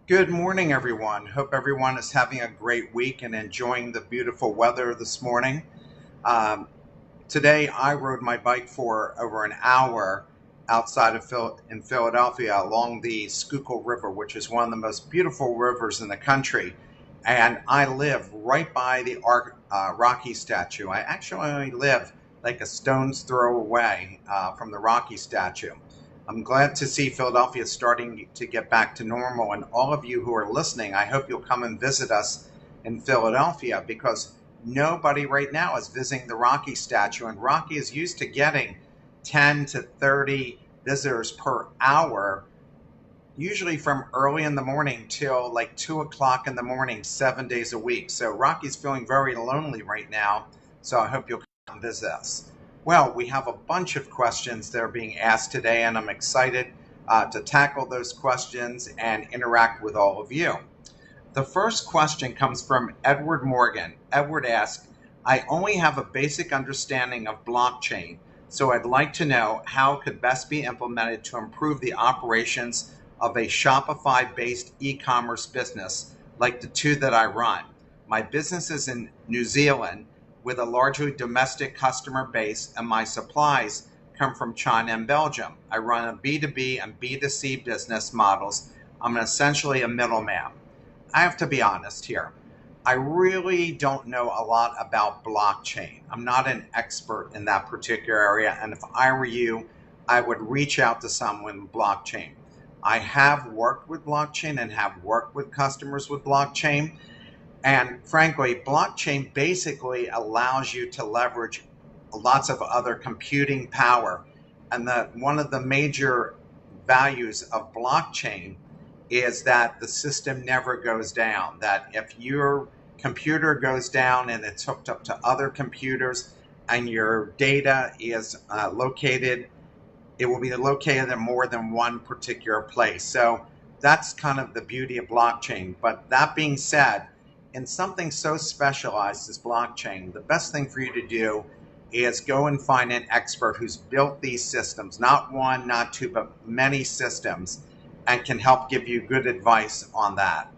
Good morning, everyone. Hope everyone is having a great week and enjoying the beautiful weather this morning. Um, Today, I rode my bike for over an hour outside of in Philadelphia along the Schuylkill River, which is one of the most beautiful rivers in the country. And I live right by the Rocky statue. I actually only live like a stone's throw away from the Rocky statue. I'm glad to see Philadelphia starting to get back to normal. And all of you who are listening, I hope you'll come and visit us in Philadelphia because nobody right now is visiting the Rocky statue. And Rocky is used to getting 10 to 30 visitors per hour, usually from early in the morning till like 2 o'clock in the morning, 7 days a week. So Rocky's feeling very lonely right now. So I hope you'll come visit us. Well, we have a bunch of questions that are being asked today, and I'm excited to tackle those questions and interact with all of you. The first question comes from Edward Morgan. Edward asks, I only have a basic understanding of blockchain, so I'd like to know how it could best be implemented to improve the operations of a Shopify-based e-commerce business like the two that I run. My business is in New Zealand with a largely domestic customer base, and my supplies come from China and Belgium. I run a B2B and B2C business models. I'm essentially a middleman. I have to be honest here. I really don't know a lot about blockchain. I'm not an expert in that particular area. And if I were you, I would reach out to someone in blockchain. I have worked with blockchain and have worked with customers with blockchain. And frankly, blockchain basically allows you to leverage lots of other computing power. And one of the major values of blockchain is that the system never goes down. That if your computer goes down and it's hooked up to other computers and your data is located, it will be located in more than one particular place. So that's kind of the beauty of blockchain. But that being said, in something so specialized as blockchain, the best thing for you to do is go and find an expert who's built these systems, not one, not two, but many systems, and can help give you good advice on that.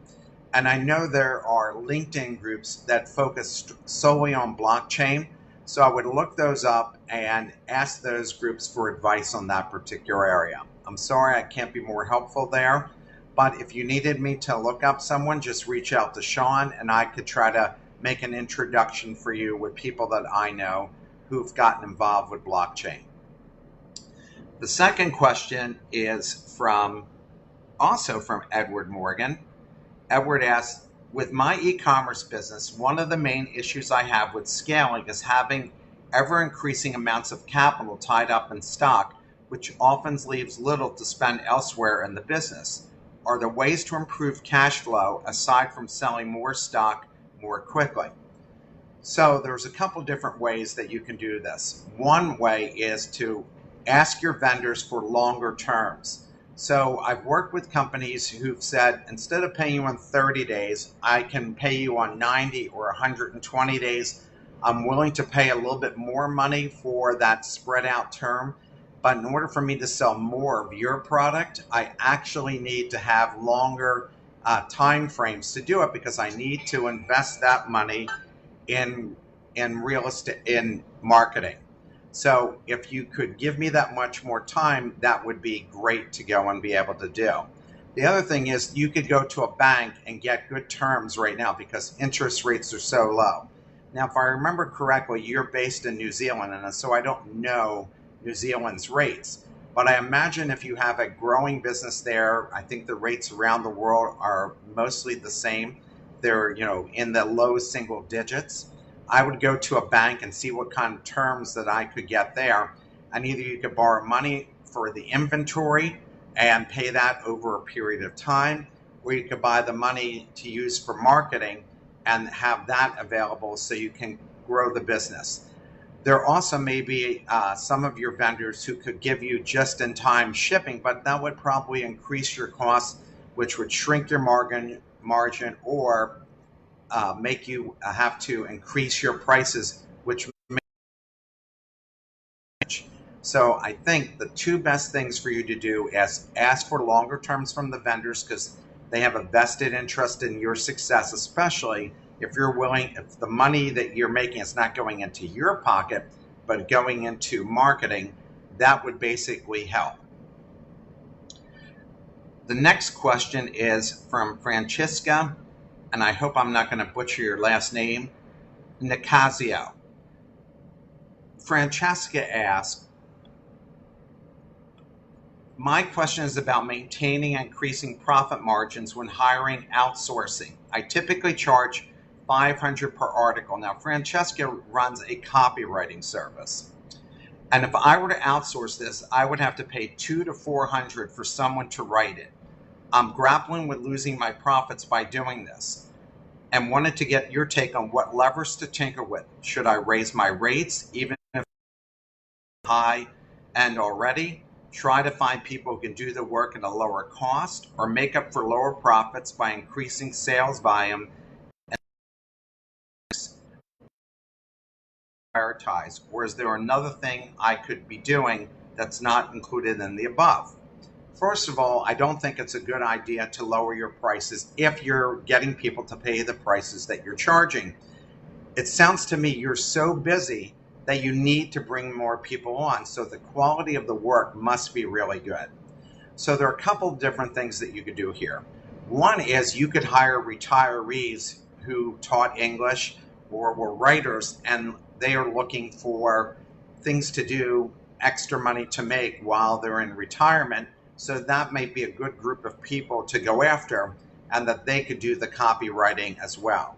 And I know there are LinkedIn groups that focus solely on blockchain. So I would look those up and ask those groups for advice on that particular area. I'm sorry I can't be more helpful there. But if you needed me to look up someone, just reach out to Sean and I could try to make an introduction for you with people that I know who've gotten involved with blockchain. The second question is also from Edward Morgan. Edward asks, with my e-commerce business, one of the main issues I have with scaling is having ever increasing amounts of capital tied up in stock, which often leaves little to spend elsewhere in the business. Are there ways to improve cash flow aside from selling more stock more quickly? So there's a couple different ways that you can do this. One way is to ask your vendors for longer terms. So I've worked with companies who've said, instead of paying you on 30 days, I can pay you on 90 or 120 days. I'm willing to pay a little bit more money for that spread out term. But in order for me to sell more of your product, I actually need to have longer time frames to do it because I need to invest that money in real estate, in marketing. So if you could give me that much more time, that would be great to go and be able to do. The other thing is you could go to a bank and get good terms right now because interest rates are so low. Now, if I remember correctly, you're based in New Zealand, and so I don't know New Zealand's rates. But I imagine if you have a growing business there, I think the rates around the world are mostly the same. They're, in the low single digits. I would go to a bank and see what kind of terms that I could get there. And either you could borrow money for the inventory and pay that over a period of time, or you could buy the money to use for marketing and have that available so you can grow the business. There also may be some of your vendors who could give you just-in-time shipping, but that would probably increase your costs, which would shrink your margin or make you have to increase your prices, which may. So I think the two best things for you to do is ask for longer terms from the vendors because They have a vested interest in your success, especially if you're willing, if the money that you're making is not going into your pocket, but going into marketing. That would basically help. The next question is from Francesca, and I hope I'm not going to butcher your last name, Nicasio. Francesca asks, my question is about maintaining and increasing profit margins when hiring outsourcing. I typically charge $500 per article. Now, Francesca runs a copywriting service. And if I were to outsource this, I would have to pay $200 to $400 for someone to write it. I'm grappling with losing my profits by doing this and wanted to get your take on what levers to tinker with. Should I raise my rates, even if high end already? Try to find people who can do the work at a lower cost, or make up for lower profits by increasing sales volume and prioritize? Or is there another thing I could be doing that's not included in the above? First of all, I don't think it's a good idea to lower your prices if you're getting people to pay the prices that you're charging. It sounds to me you're so busy that you need to bring more people on, so the quality of the work must be really good. So there are a couple of different things that you could do here. One is you could hire retirees who taught English or were writers, and they are looking for things to do, extra money to make while they're in retirement. So that might be a good group of people to go after, and that they could do the copywriting as well.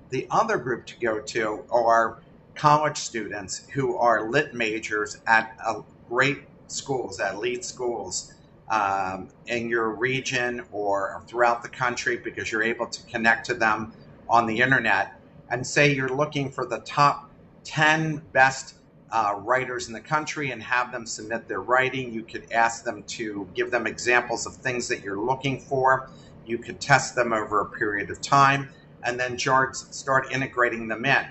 The other group to go to are college students who are lit majors at great schools, at elite schools in your region or throughout the country, because you're able to connect to them on the internet. And say you're looking for the top 10 best writers in the country and have them submit their writing. You could ask them to give them examples of things that you're looking for. You could test them over a period of time and then start integrating them in.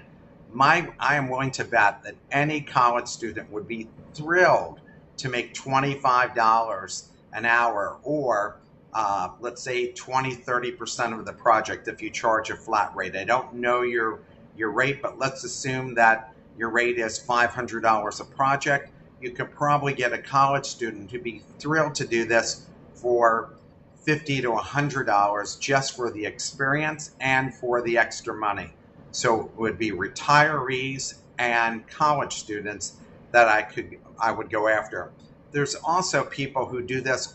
I am willing to bet that any college student would be thrilled to make $25 an hour, or let's say 20-30% of the project if you charge a flat rate. I don't know your rate, but let's assume that your rate is $500 a project. You could probably get a college student to be thrilled to do this for $50 to $100 just for the experience and for the extra money. So it would be retirees and college students that I would go after. There's also people who do this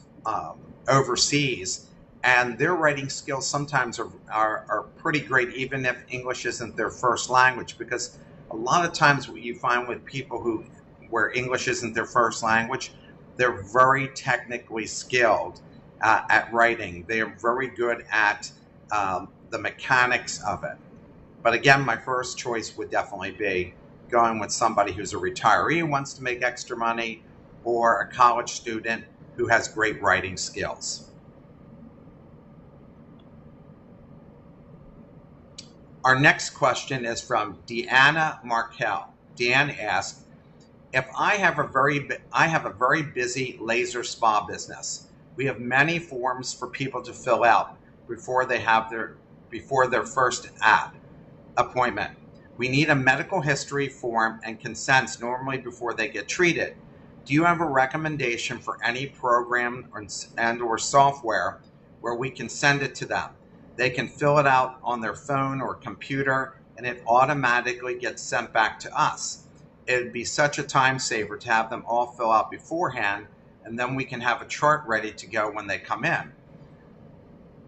overseas, and their writing skills sometimes are pretty great, even if English isn't their first language, because a lot of times what you find with people where English isn't their first language, they're very technically skilled at writing. They are very good at the mechanics of it. But again, my first choice would definitely be going with somebody who's a retiree who wants to make extra money, or a college student who has great writing skills. Our next question is from Deanna Markel. Deanna asks, if I have a very busy laser spa business. We have many forms for people to fill out before their first appointment. We need a medical history form and consents normally before they get treated. Do you have a recommendation for any program or software where we can send it to them? They can fill it out on their phone or computer, and it automatically gets sent back to us. It would be such a time saver to have them all fill out beforehand, and then we can have a chart ready to go when they come in.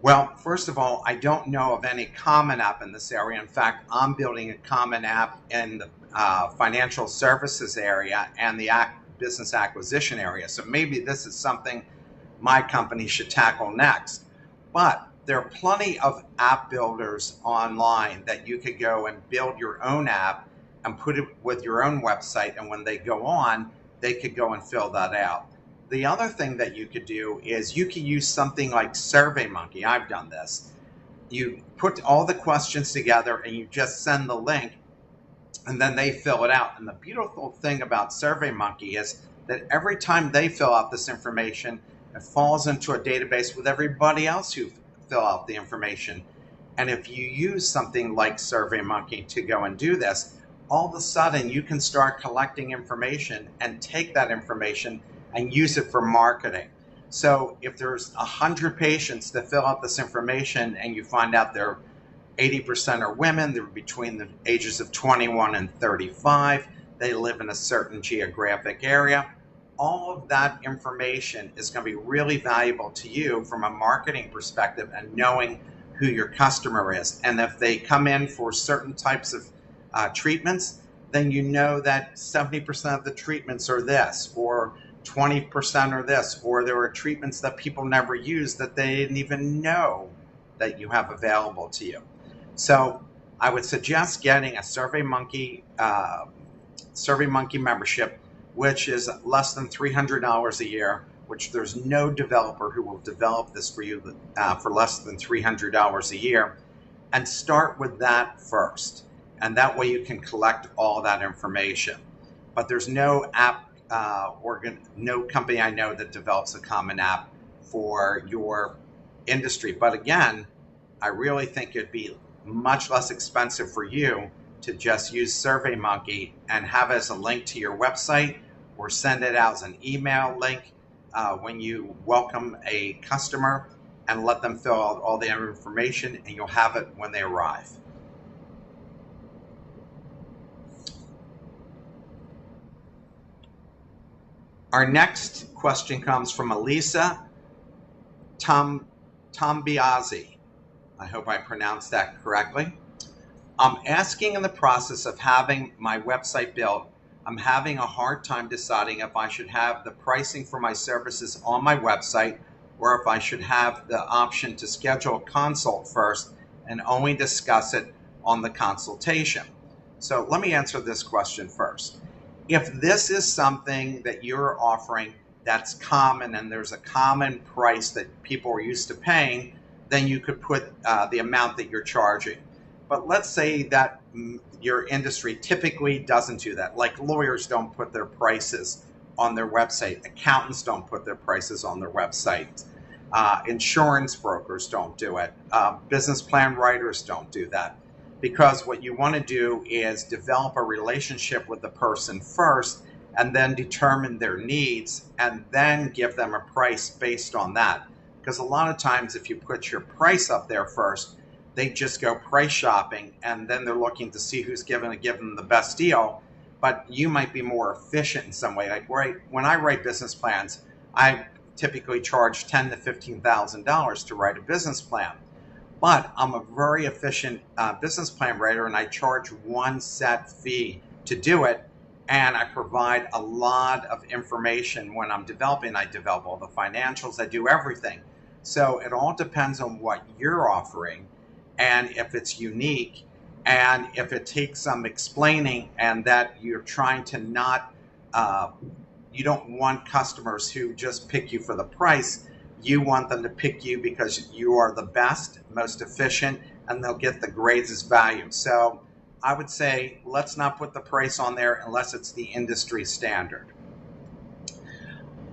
Well, first of all, I don't know of any common app in this area. In fact, I'm building a common app in the financial services area and the business acquisition area. So maybe this is something my company should tackle next. But there are plenty of app builders online that you could go and build your own app and put it with your own website. And when they go on, they could go and fill that out. The other thing that you could do is you could use something like SurveyMonkey. I've done this. You put all the questions together and you just send the link, and then they fill it out. And the beautiful thing about SurveyMonkey is that every time they fill out this information, it falls into a database with everybody else who fill out the information. And if you use something like SurveyMonkey to go and do this, all of a sudden you can start collecting information and take that information and use it for marketing. So if there's 100 patients that fill out this information and you find out they're 80% are women, they're between the ages of 21 and 35, they live in a certain geographic area, all of that information is going to be really valuable to you from a marketing perspective and knowing who your customer is. And if they come in for certain types of treatments, then you know that 70% of the treatments are this, or 20% are this, or there are treatments that people never use that they didn't even know that you have available to you. So I would suggest getting a SurveyMonkey membership, which is less than $300 a year, which there's no developer who will develop this for you for less than $300 a year, and start with that first. And that way you can collect all that information. But there's no app, no company I know that develops a common app for your industry. But again, I really think it'd be much less expensive for you to just use SurveyMonkey and have it as a link to your website, or send it out as an email link when you welcome a customer, and let them fill out all the information, and you'll have it when they arrive. Our next question comes from Elisa Tombiazzi. I hope I pronounced that correctly. I'm asking, in the process of having my website built, I'm having a hard time deciding if I should have the pricing for my services on my website, or if I should have the option to schedule a consult first and only discuss it on the consultation. So let me answer this question first. If this is something that you're offering that's common and there's a common price that people are used to paying, then you could put the amount that you're charging. But let's say that your industry typically doesn't do that. Like lawyers don't put their prices on their website. Accountants don't put their prices on their website. Insurance brokers don't do it. Business plan writers don't do that. Because what you want to do is develop a relationship with the person first, and then determine their needs, and then give them a price based on that. Because a lot of times if you put your price up there first, they just go price shopping, and then they're looking to see who's going to give them the best deal. But you might be more efficient in some way. Like when I write business plans, I typically charge $10,000 to $15,000 to write a business plan. But I'm a very efficient business plan writer, and I charge one set fee to do it. And I provide a lot of information when I'm developing. I develop all the financials, I do everything. So it all depends on what you're offering, and if it's unique, and if it takes some explaining, and that you're trying to not, you don't want customers who just pick you for the price. You want them to pick you because you are the best, most efficient, and they'll get the greatest value. So I would say let's not put the price on there unless it's the industry standard.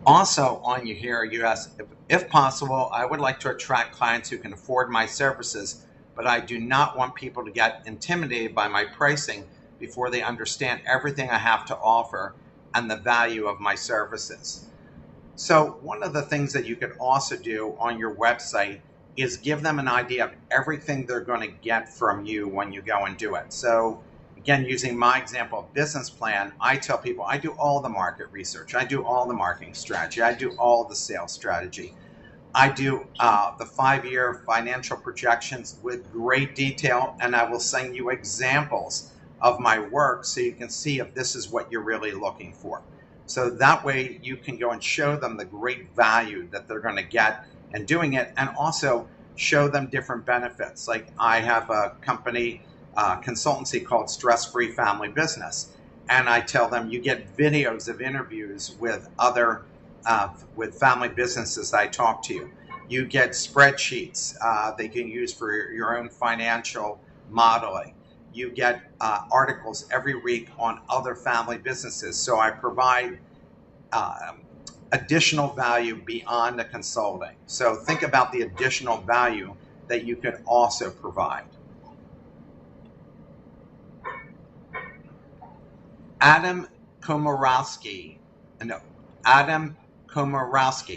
Also on here, you ask, if possible, I would like to attract clients who can afford my services, but I do not want people to get intimidated by my pricing before they understand everything I have to offer and the value of my services. So one of the things that you could also do on your website is give them an idea of everything they're going to get from you when you go and do it. So again, using my example of business plan, I tell people I do all the market research. I do all the marketing strategy. I do all the sales strategy. I do the 5-year financial projections with great detail, and I will send you examples of my work so you can see if this is what you're really looking for. So that way you can go and show them the great value that they're going to get in doing it, and also show them different benefits. Like I have a company consultancy called Stress Free Family Business, and I tell them you get videos of interviews with other with family businesses I talk to you. You get spreadsheets they can use for your own financial modeling. You get articles every week on other family businesses. So I provide additional value beyond the consulting. So think about the additional value that you can also provide. Adam Komorowski,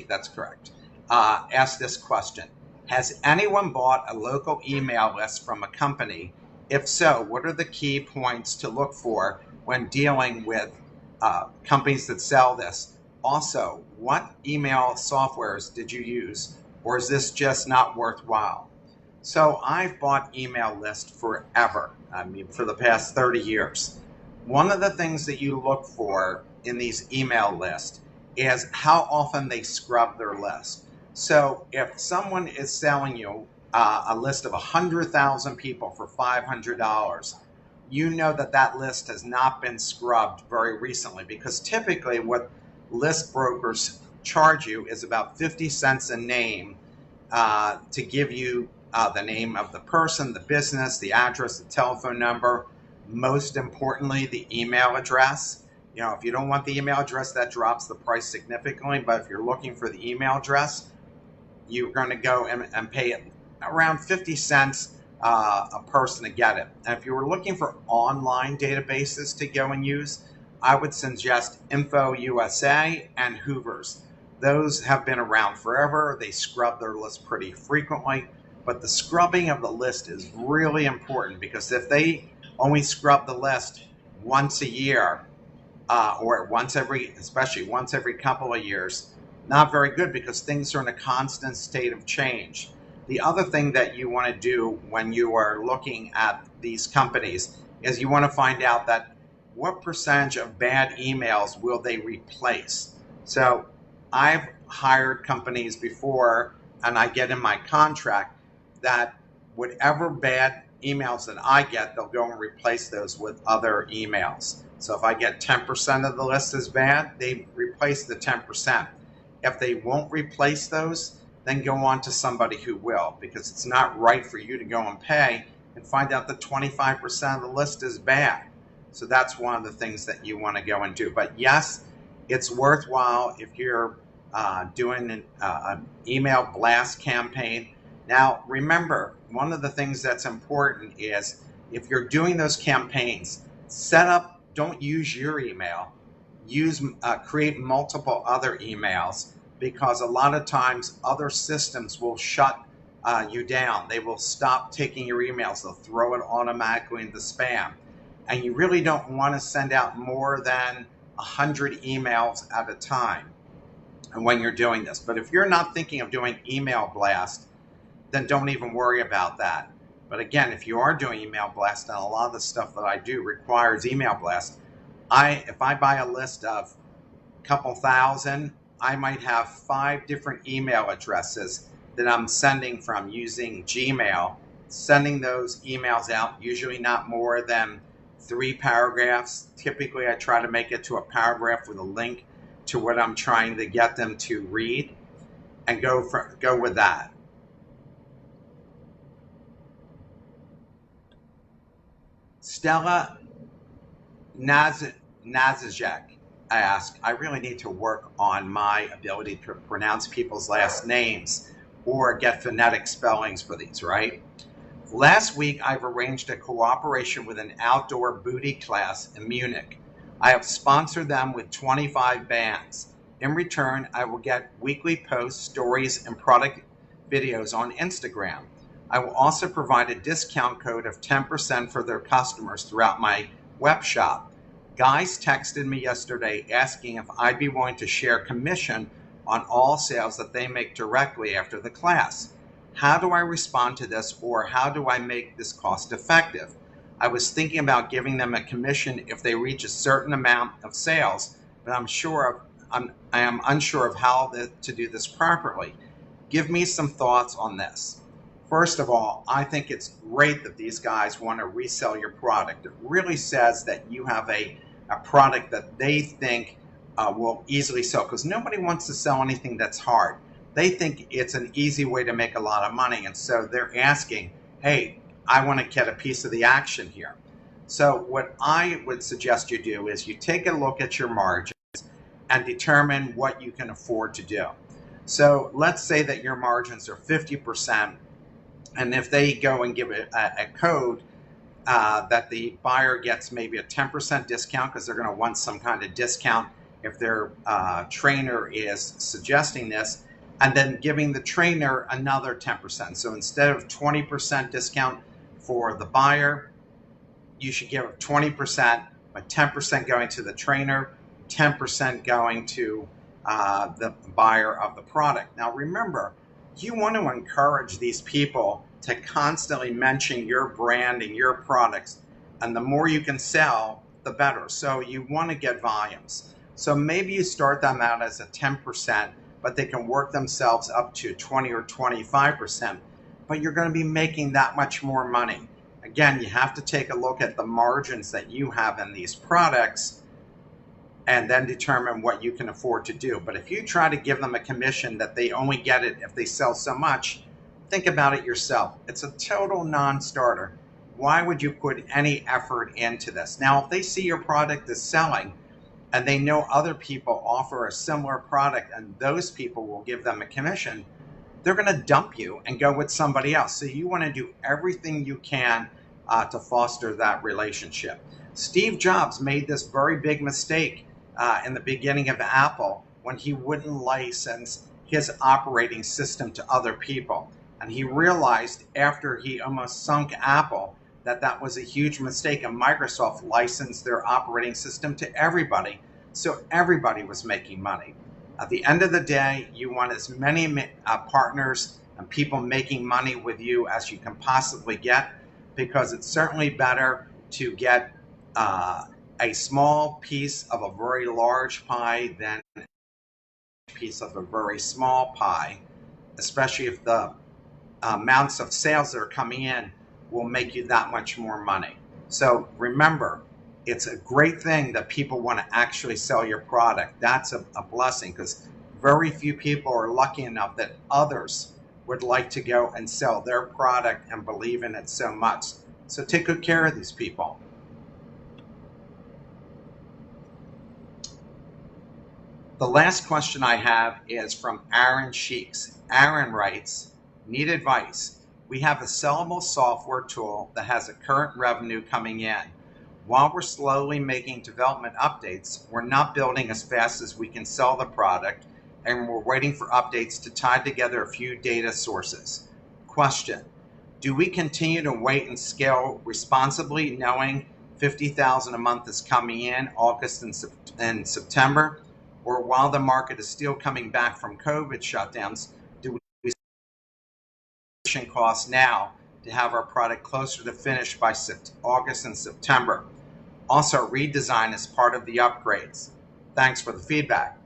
that's correct, asked this question. Has anyone bought a local email list from a company? If so, what are the key points to look for when dealing with companies that sell this? Also, what email softwares did you use, or is this just not worthwhile? So I've bought email lists forever, for the past 30 years. One of the things that you look for in these email lists is how often they scrub their list. So if someone is selling you a list of 100,000 people for $500, you know that list has not been scrubbed very recently, because typically what list brokers charge you is about 50 cents a name to give you the name of the person, the business, the address, the telephone number, most importantly, the email address. If you don't want the email address, that drops the price significantly. But if you're looking for the email address, you're going to go and pay it around 50 cents a person to get it. And if you were looking for online databases to go and use, I would suggest Info USA and Hoover's. Those have been around forever. They scrub their list pretty frequently. But the scrubbing of the list is really important, because if they only scrub the list once a year, or especially once every couple of years, not very good, because things are in a constant state of change. The other thing that you want to do when you are looking at these companies is you want to find out that what percentage of bad emails will they replace. So I've hired companies before, and I get in my contract that whatever bad emails that I get, they'll go and replace those with other emails. So if I get 10% of the list is bad, they replace the 10%. If they won't replace those, then go on to somebody who will, because it's not right for you to go and pay and find out that 25% of the list is bad. So that's one of the things that you want to go and do. But yes, it's worthwhile if you're doing an email blast campaign. Now, remember, one of the things that's important is if you're doing those campaigns, don't use your email. Create multiple other emails, because a lot of times other systems will shut you down. They will stop taking your emails. They'll throw it automatically into spam. And you really don't want to send out more than 100 emails at a time when you're doing this. But if you're not thinking of doing email blast, then don't even worry about that. But again, if you are doing email blast, and a lot of the stuff that I do requires email blast, if I buy a list of a couple thousand, I might have 5 different email addresses that I'm sending from using Gmail, sending those emails out, usually not more than 3 paragraphs. Typically, I try to make it to a paragraph with a link to what I'm trying to get them to read, and go with that. Stella Nazajek asked, I really need to work on my ability to pronounce people's last names or get phonetic spellings for these, right? Last week, I've arranged a cooperation with an outdoor booty class in Munich. I have sponsored them with 25 bands. In return, I will get weekly posts, stories, and product videos on Instagram. I will also provide a discount code of 10% for their customers throughout my web shop. Guys texted me yesterday asking if I'd be willing to share commission on all sales that they make directly after the class. How do I respond to this, or how do I make this cost effective? I was thinking about giving them a commission if they reach a certain amount of sales, but I am unsure of how to do this properly. Give me some thoughts on this. First of all, I think it's great that these guys want to resell your product. It really says that you have a product that they think will easily sell, because nobody wants to sell anything that's hard. They think it's an easy way to make a lot of money, and so they're asking, hey, I want to get a piece of the action here. So what I would suggest you do is you take a look at your margins and determine what you can afford to do. So let's say that your margins are 50%. And if they go and give a code that the buyer gets maybe a 10% discount because they're going to want some kind of discount if their trainer is suggesting this, and then giving the trainer another 10%. So instead of 20% discount for the buyer, you should give 20%, but 10% going to the trainer, 10% going to the buyer of the product. Now remember, you want to encourage these people to constantly mention your brand and your products, and the more you can sell, the better. So you want to get volumes. So maybe you start them out as a 10%, but they can work themselves up to 20 or 25%, but you're going to be making that much more money. Again, you have to take a look at the margins that you have in these products and then determine what you can afford to do. But if you try to give them a commission that they only get it if they sell so much, think about it yourself. It's a total non-starter. Why would you put any effort into this? Now, if they see your product is selling and they know other people offer a similar product and those people will give them a commission, they're going to dump you and go with somebody else. So you want to do everything you can to foster that relationship. Steve Jobs made this very big mistake in the beginning of Apple when he wouldn't license his operating system to other people. And he realized after he almost sunk Apple that that was a huge mistake, and Microsoft licensed their operating system to everybody. So everybody was making money. At the end of the day, you want as many partners and people making money with you as you can possibly get, because it's certainly better to get a small piece of a very large pie than a piece of a very small pie, especially if the amounts of sales that are coming in will make you that much more money. So remember, it's a great thing that people want to actually sell your product. That's a blessing, because very few people are lucky enough that others would like to go and sell their product and believe in it so much. So take good care of these people. The last question I have is from Aaron Sheeks. Aaron writes, need advice. We have a sellable software tool that has a current revenue coming in. While we're slowly making development updates, we're not building as fast as we can sell the product, and we're waiting for updates to tie together a few data sources. Question, do we continue to wait and scale responsibly, knowing $50,000 a month is coming in August and September? Or while the market is still coming back from COVID shutdowns, do we costs now to have our product closer to finish by August and September? Also, redesign is part of the upgrades. Thanks for the feedback.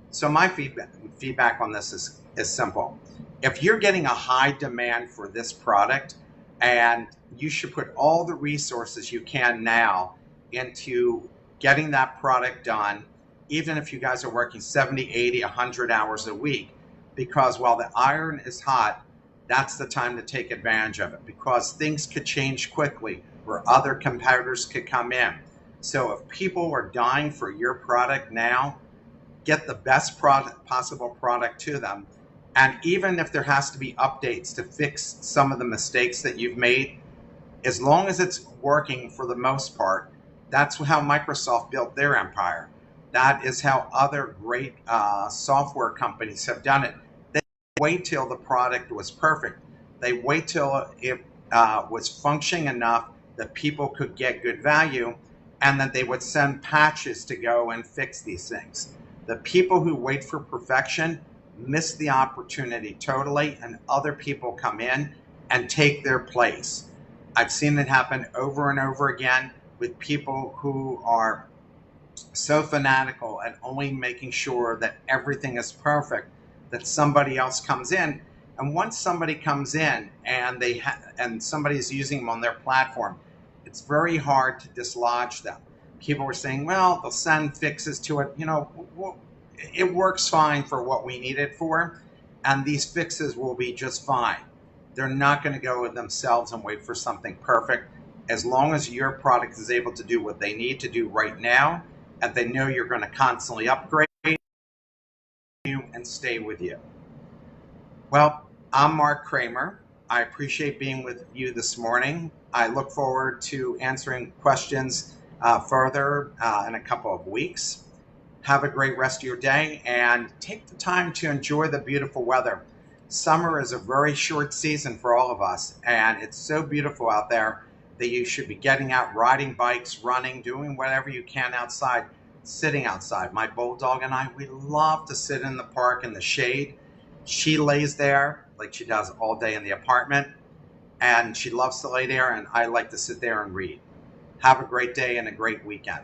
So my feedback on this is simple. If you're getting a high demand for this product, and you should put all the resources you can now into getting that product done, even if you guys are working 70, 80, 100 hours a week, because while the iron is hot, that's the time to take advantage of it, because things could change quickly where other competitors could come in. So if people are dying for your product now, get the best possible product to them. And even if there has to be updates to fix some of the mistakes that you've made, as long as it's working for the most part, that's how Microsoft built their empire. That is how other great software companies have done it. They wait till the product was perfect. They wait till it was functioning enough that people could get good value, and then they would send patches to go and fix these things. The people who wait for perfection miss the opportunity totally, and other people come in and take their place. I've seen it happen over and over again with people who are so fanatical at only making sure that everything is perfect that somebody else comes in. And once somebody comes in and and somebody is using them on their platform, it's very hard to dislodge them. People were saying, well, they'll send fixes to it. You know, it works fine for what we need it for, and these fixes will be just fine. They're not going to go with themselves and wait for something perfect. As long as your product is able to do what they need to do right now, and they know you're going to constantly upgrade you and stay with you. Well, I'm Marc Kramer. I appreciate being with you this morning. I look forward to answering questions further in a couple of weeks. Have a great rest of your day and take the time to enjoy the beautiful weather. Summer is a very short season for all of us, and it's so beautiful out there that you should be getting out, riding bikes, running, doing whatever you can outside, sitting outside. My bulldog and I, we love to sit in the park in the shade. She lays there like she does all day in the apartment, and she loves to lay there, and I like to sit there and read. Have a great day and a great weekend.